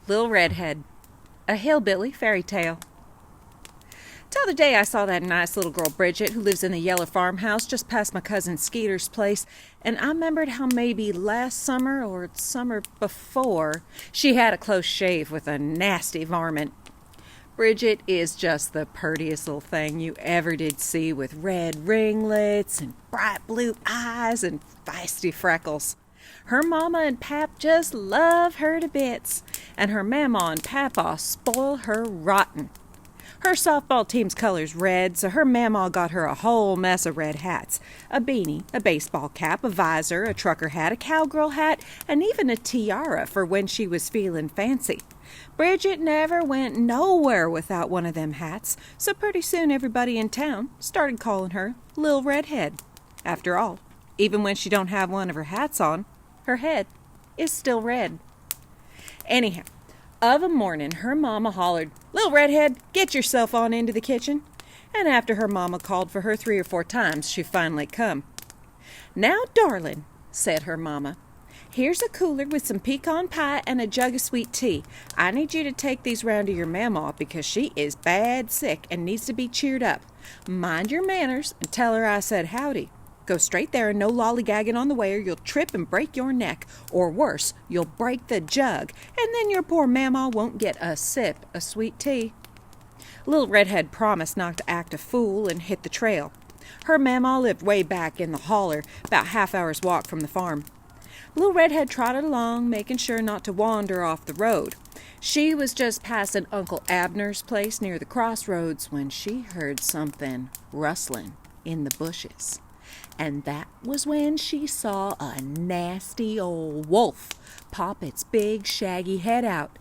Little Redhead, a Hillbilly Fairy Tale. T'other day I saw that nice little girl Bridget who lives in the yellow farmhouse just past my cousin Skeeter's place, and I remembered how maybe last summer or summer before she had a close shave with a nasty varmint. Bridget is just the purtiest little thing you ever did see, with red ringlets and bright blue eyes and feisty freckles. Her mama and pap just love her to bits, and her mama and papa spoil her rotten. Her softball team's color's red, so her mama got her a whole mess of red hats. A beanie, a baseball cap, a visor, a trucker hat, a cowgirl hat, and even a tiara for when she was feeling fancy. Bridget never went nowhere without one of them hats, so pretty soon everybody in town started calling her Lil Redhead. After all, even when she don't have one of her hats on, her head is still red. Anyhow, of a morning, her mama hollered, "Lil Redhead, get yourself on into the kitchen." And after her mama called for her 3 or 4 times, she finally come. "Now, darling," said her mama, "here's a cooler with some pecan pie and a jug of sweet tea. I need you to take these round to your mama because she is bad sick and needs to be cheered up. Mind your manners and tell her I said howdy. Go straight there and no lollygagging on the way, or you'll trip and break your neck, or worse, you'll break the jug, and then your poor mama won't get a sip of sweet tea." Little Redhead promised not to act a fool and hit the trail. Her mama lived way back in the holler, about half-hour's walk from the farm. Little Redhead trotted along, making sure not to wander off the road. She was just passing Uncle Abner's place near the crossroads when she heard something rustling in the bushes. And that was when she saw a nasty old wolf pop its big shaggy head out.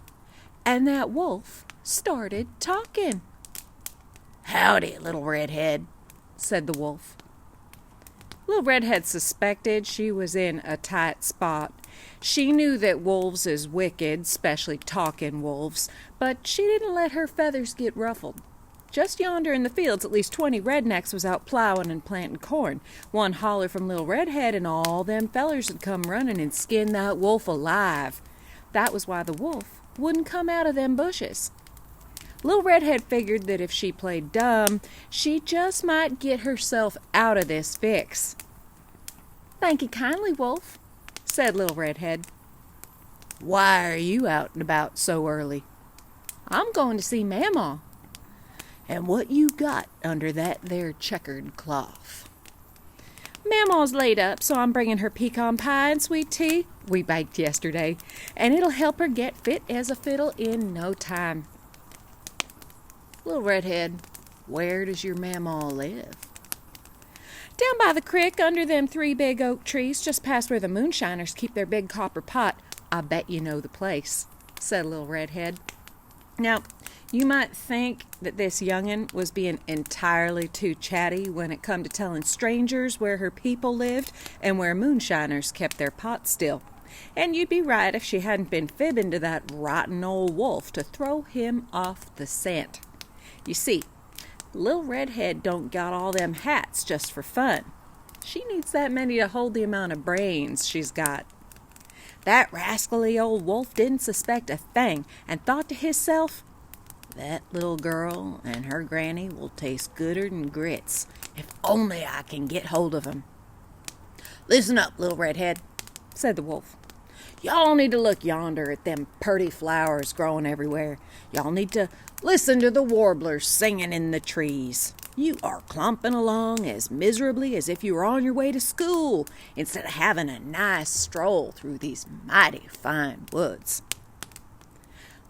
And that wolf started talking. "Howdy, Little Redhead," said the wolf. Little Redhead suspected she was in a tight spot. She knew that wolves is wicked, especially talking wolves, but she didn't let her feathers get ruffled. Just yonder in the fields, at least 20 rednecks was out plowing and planting corn. One holler from Little Redhead and all them fellers would come running and skin that wolf alive. That was why the wolf wouldn't come out of them bushes. Little Redhead figured that if she played dumb, she just might get herself out of this fix. "Thank you kindly, Wolf," said Little Redhead. "Why are you out and about so early?" "I'm going to see Mamaw." "And what you got under that there checkered cloth?" "Mamaw's laid up, so I'm bringing her pecan pie and sweet tea we baked yesterday, and it'll help her get fit as a fiddle in no time." "Little Redhead, where does your mamaw live?" "Down by the creek under them 3 big oak trees, just past where the moonshiners keep their big copper pot. I bet you know the place," said Little Redhead. Now, you might think that this young'un was being entirely too chatty when it come to telling strangers where her people lived and where moonshiners kept their pots still. And you'd be right if she hadn't been fibbing to that rotten old wolf to throw him off the scent. You see, Little Redhead don't got all them hats just for fun. She needs that many to hold the amount of brains she's got. That rascally old wolf didn't suspect a thing and thought to hisself, "That little girl and her granny will taste gooder'n grits if only I can get hold of 'em." "Listen up, Little Redhead," said the wolf. "Y'all need to look yonder at them purty flowers growing everywhere. Y'all need to listen to the warblers singing in the trees. You are clumping along as miserably as if you were on your way to school instead of having a nice stroll through these mighty fine woods."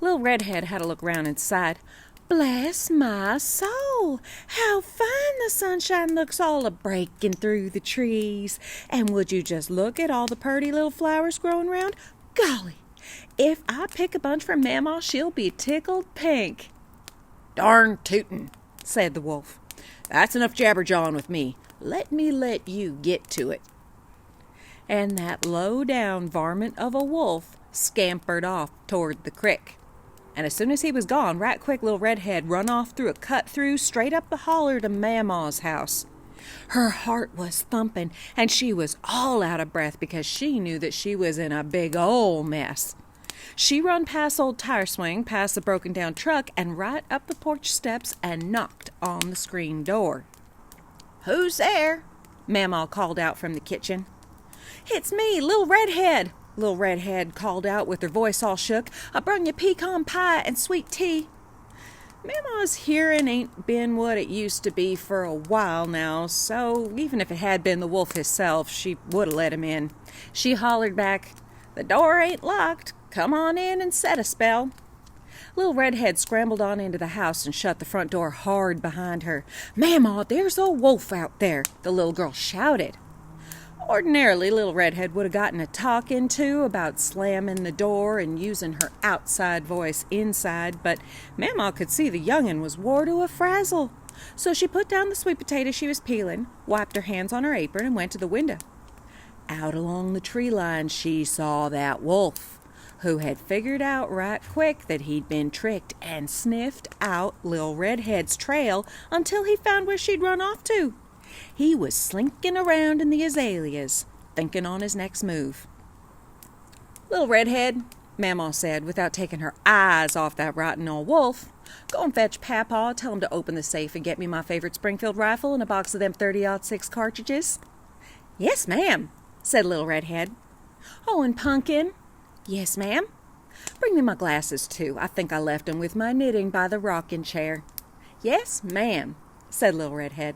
Little Redhead had a look round and sighed. "Bless my soul, how fine the sunshine looks all a-breaking through the trees. And would you just look at all the purty little flowers growing round? Golly, if I pick a bunch for Mamaw, she'll be tickled pink." "Darn tootin'," said the wolf. "That's enough jabberjawing with me. Let you get to it." And that low-down varmint of a wolf scampered off toward the crick. And as soon as he was gone, right quick Little Redhead run off through a cut-through straight up the holler to Mamaw's house. Her heart was thumping, and she was all out of breath because she knew that she was in a big ol' mess. She run past old Tire Swing, past the broken down truck, and right up the porch steps and knocked on the screen door. "Who's there?" Mamaw called out from the kitchen. "It's me, Little Redhead," Little Redhead called out with her voice all shook. "I brung you pecan pie and sweet tea." Mamaw's hearing ain't been what it used to be for a while now, so even if it had been the wolf himself, she would have let him in. She hollered back, "The door ain't locked. Come on in and set a spell." Little Redhead scrambled on into the house and shut the front door hard behind her. "Mamaw, there's a wolf out there," the little girl shouted. Ordinarily, Little Redhead would have gotten a talking to about slamming the door and using her outside voice inside, but Mamaw could see the young'un was wore to a frazzle. So she put down the sweet potato she was peeling, wiped her hands on her apron, and went to the window. Out along the tree line she saw that wolf, who had figured out right quick that he'd been tricked and sniffed out Little Redhead's trail until he found where she'd run off to. He was slinking around in the azaleas, thinking on his next move. "Little Redhead," Mamaw said, without taking her eyes off that rotten old wolf, "go and fetch Papaw, tell him to open the safe and get me my favorite Springfield rifle and a box of them 30-06 cartridges." "Yes, ma'am," said Little Redhead. "Oh, and Pumpkin." "Yes, ma'am." "Bring me my glasses, too. I think I left 'em with my knitting by the rocking chair." "Yes, ma'am," said Little Redhead.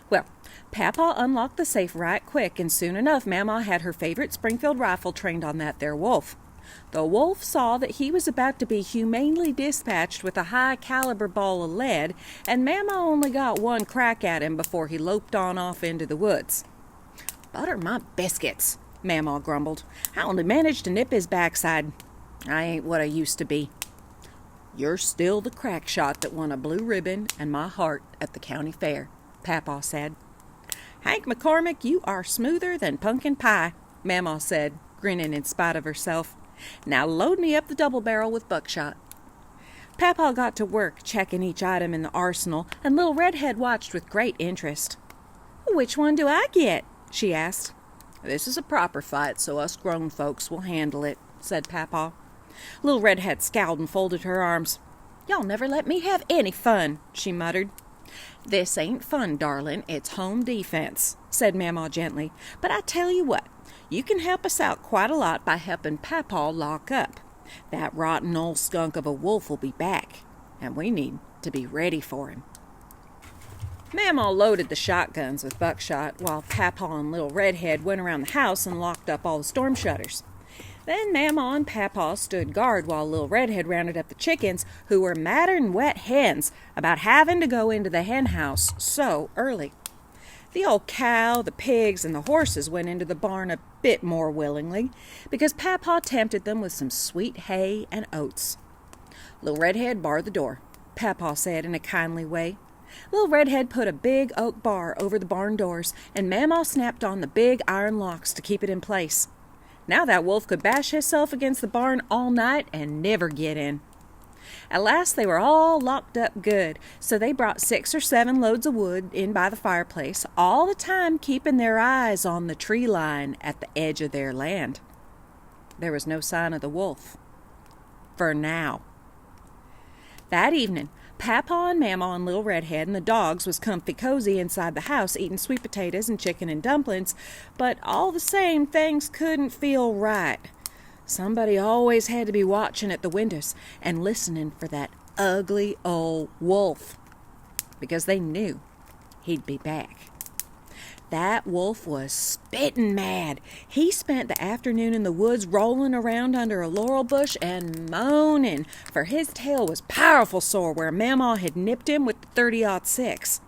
Well, Papaw unlocked the safe right quick, and soon enough Mamaw had her favorite Springfield rifle trained on that there wolf. The wolf saw that he was about to be humanely dispatched with a high-caliber ball of lead, and Mamaw only got one crack at him before he loped on off into the woods. "Butter my biscuits," Mamaw grumbled. "I only managed to nip his backside. I ain't what I used to be." "You're still the crack shot that won a blue ribbon and my heart at the county fair," Papaw said. "Hank McCormick, you are smoother than pumpkin pie," Mamaw said, grinning in spite of herself. "Now load me up the double barrel with buckshot." Papaw got to work checking each item in the arsenal, and Little Redhead watched with great interest. "Which one do I get?" she asked. "This is a proper fight, so us grown folks will handle it," said Papaw. Little Redhead scowled and folded her arms. "Y'all never let me have any fun," she muttered. "This ain't fun, darling. It's home defense," said Mamaw gently. "But I tell you what, you can help us out quite a lot by helping Papaw lock up. That rotten old skunk of a wolf will be back, and we need to be ready for him." Mamaw loaded the shotguns with buckshot, while Papaw and Little Redhead went around the house and locked up all the storm shutters. Then Mamaw and Papaw stood guard while Little Redhead rounded up the chickens, who were madder'n wet hens about having to go into the hen house so early. The old cow, the pigs, and the horses went into the barn a bit more willingly, because Papaw tempted them with some sweet hay and oats. "Little Redhead, bar the door," Papaw said in a kindly way. Little Redhead put a big oak bar over the barn doors, and Mamaw snapped on the big iron locks to keep it in place. Now that wolf could bash himself against the barn all night and never get in. At last they were all locked up good, so they brought 6 or 7 loads of wood in by the fireplace, all the time keeping their eyes on the tree line at the edge of their land. There was no sign of the wolf. For now. That evening, Papaw and Mamaw and Little Redhead and the dogs was comfy cozy inside the house eating sweet potatoes and chicken and dumplings, but all the same things couldn't feel right. Somebody always had to be watching at the windows and listening for that ugly old wolf, because they knew he'd be back. That wolf was spitting mad. He spent the afternoon in the woods rolling around under a laurel bush and moaning, for his tail was powerful sore where Mamaw had nipped him with the 30-06.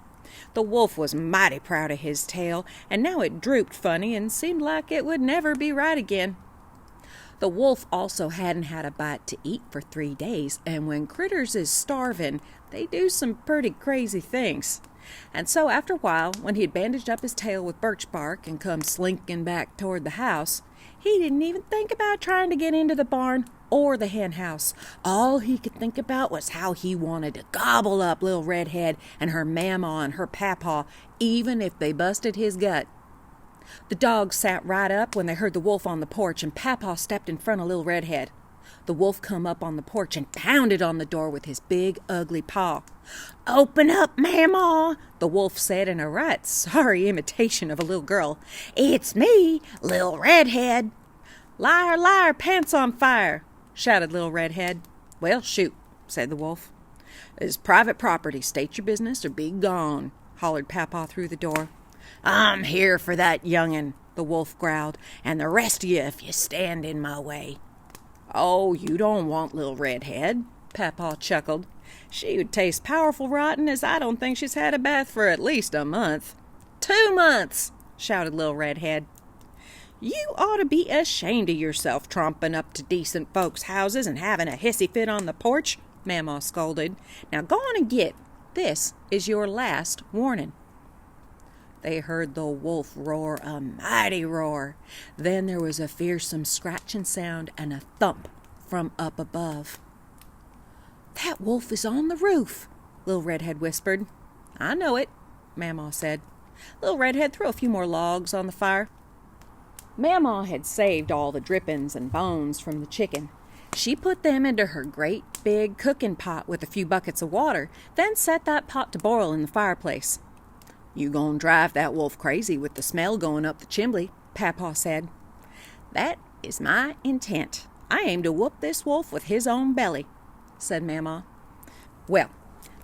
The wolf was mighty proud of his tail, and now it drooped funny and seemed like it would never be right again. The wolf also hadn't had a bite to eat for 3 days, and when critters is starving, they do some pretty crazy things. And so after a while, when he'd bandaged up his tail with birch bark and come slinking back toward the house, he didn't even think about trying to get into the barn or the hen house. All he could think about was how he wanted to gobble up Little Redhead and her Mamaw and her Papaw, even if they busted his gut. The dogs sat right up when they heard the wolf on the porch, and Papaw stepped in front of Little Redhead. The wolf come up on the porch and pounded on the door with his big, ugly paw. "Open up, Mamaw," the wolf said in a right sorry imitation of a little girl. "It's me, Lil Redhead." "Liar, liar, pants on fire," shouted Lil Redhead. "Well, shoot," said the wolf. "It's private property. State your business or be gone," hollered Papaw through the door. "I'm here for that young'un," the wolf growled, "and the rest of you if you stand in my way." "Oh, you don't want Lil Redhead," Papaw chuckled. "She would taste powerful rotten, as I don't think she's had a bath for at least a month." "2 months," shouted Lil Redhead. "You ought to be ashamed of yourself, tromping up to decent folks' houses and having a hissy fit on the porch," Mamaw scolded. "Now go on and get. This is your last warning." They heard the wolf roar a mighty roar. Then there was a fearsome scratching sound and a thump from up above. "That wolf is on the roof," Lil Redhead whispered. "I know it," Mamaw said. Lil Redhead, threw a few more logs on the fire. Mamaw had saved all the drippings and bones from the chicken. She put them into her great big cooking pot with a few buckets of water, then set that pot to boil in the fireplace. "You gon' drive that wolf crazy with the smell going up the chimbley," Papaw said. "That is my intent. I aim to whoop this wolf with his own belly," said Mamaw. Well,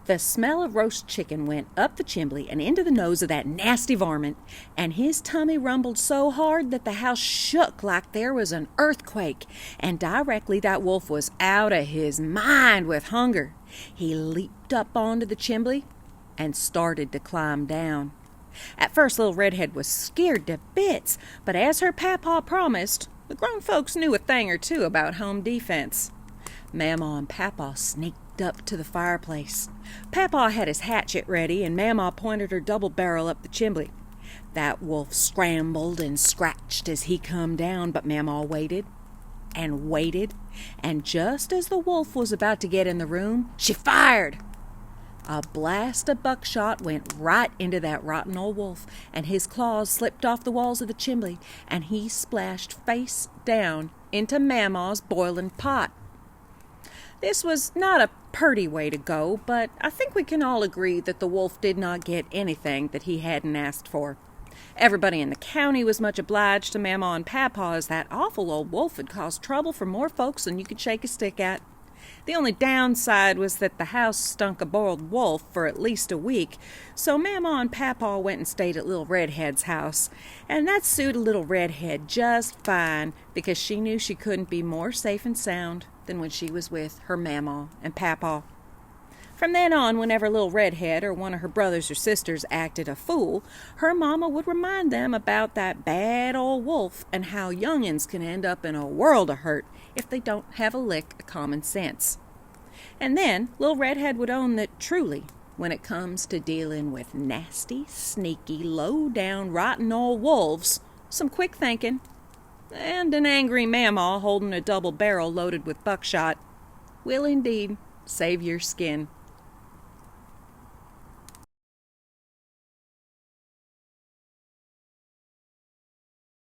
the smell of roast chicken went up the chimbley and into the nose of that nasty varmint, and his tummy rumbled so hard that the house shook like there was an earthquake, and directly that wolf was out of his mind with hunger. He leaped up onto the chimbley and started to climb down. At first, Lil Redhead was scared to bits, but as her Papaw promised, the grown folks knew a thing or two about home defense. Mamaw and Papaw sneaked up to the fireplace. Papaw had his hatchet ready, and Mamaw pointed her double barrel up the chimbley. That wolf scrambled and scratched as he come down, but Mamaw waited and waited, and just as the wolf was about to get in the room, she fired. A blast of buckshot went right into that rotten old wolf, and his claws slipped off the walls of the chimbley, and he splashed face down into Mamaw's boiling pot. This was not a purty way to go, but I think we can all agree that the wolf did not get anything that he hadn't asked for. Everybody in the county was much obliged to Mamaw and Papaw, as that awful old wolf had caused trouble for more folks than you could shake a stick at. The only downside was that the house stunk of boiled wolf for at least a week, so Mamaw and Papaw went and stayed at Lil Redhead's house, and that suited Lil Redhead just fine, because she knew she couldn't be more safe and sound than when she was with her Mamaw and Papaw. From then on, whenever Lil Redhead or one of her brothers or sisters acted a fool, her mama would remind them about that bad old wolf and how young'uns can end up in a world of hurt if they don't have a lick of common sense. And then Lil Redhead would own that truly, when it comes to dealing with nasty, sneaky, low-down, rotten old wolves, some quick thinking, and an angry Mamaw holding a double barrel loaded with buckshot will indeed save your skin.